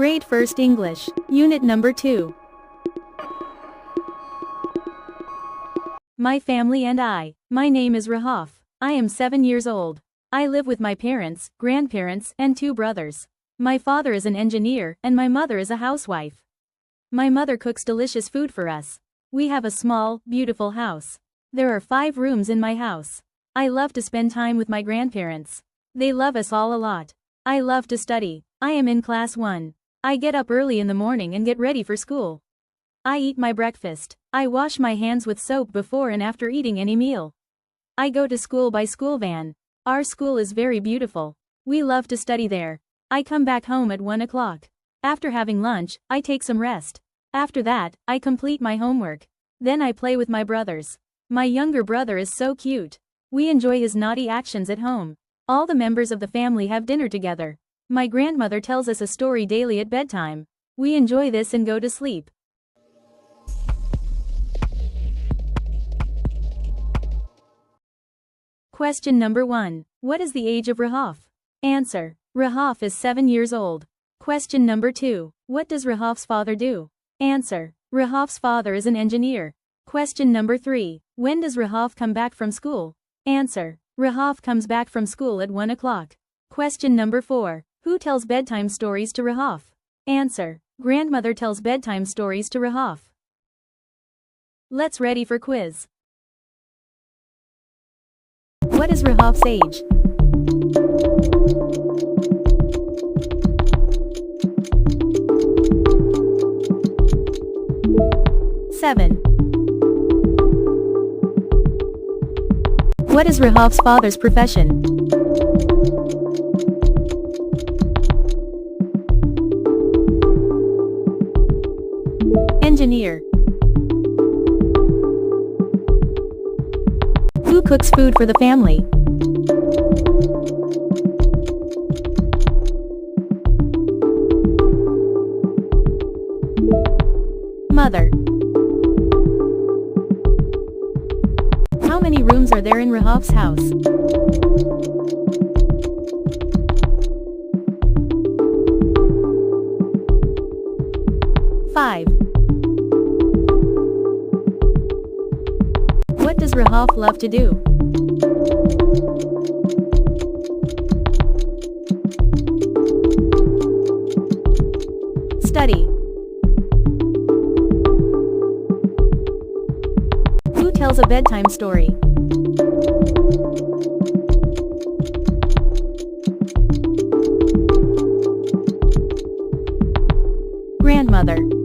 Grade 1st English, Unit Number 2. My family and I. My name is Rahaf. I am 7 years old. I live with my parents, grandparents, and 2 brothers. My father is an engineer, and my mother is a housewife. My mother cooks delicious food for us. We have a small, beautiful house. There are 5 rooms in my house. I love to spend time with my grandparents. They love us all a lot. I love to study. I am in class 1. I get up early in the morning and get ready for school. I eat my breakfast. I wash my hands with soap before and after eating any meal. I go to school by school van. Our school is very beautiful. We love to study there. I come back home at 1 o'clock. After having lunch, I take some rest. After that, I complete my homework. Then I play with my brothers. My younger brother is so cute. We enjoy his naughty actions at home. All the members of the family have dinner together. My grandmother tells us a story daily at bedtime. We enjoy this and go to sleep. Question number 1. What is the age of Rahaf? Answer. Rahaf is 7 years old. Question number 2. What does Rahaf's father do? Answer. Rahaf's father is an engineer. Question number 3. When does Rahaf come back from school? Answer. Rahaf comes back from school at 1 o'clock. Question number 4. Who tells bedtime stories to Rahaf? Answer. Grandmother tells bedtime stories to Rahaf. Let's ready for quiz. What is Rahaf's age? Seven. What is Rahaf's father's profession? Engineer. Who cooks food for the family? Mother. How many rooms are there in Rahaf's house? Five. What does Rahaf love to do? Study. Who tells a bedtime story? Grandmother.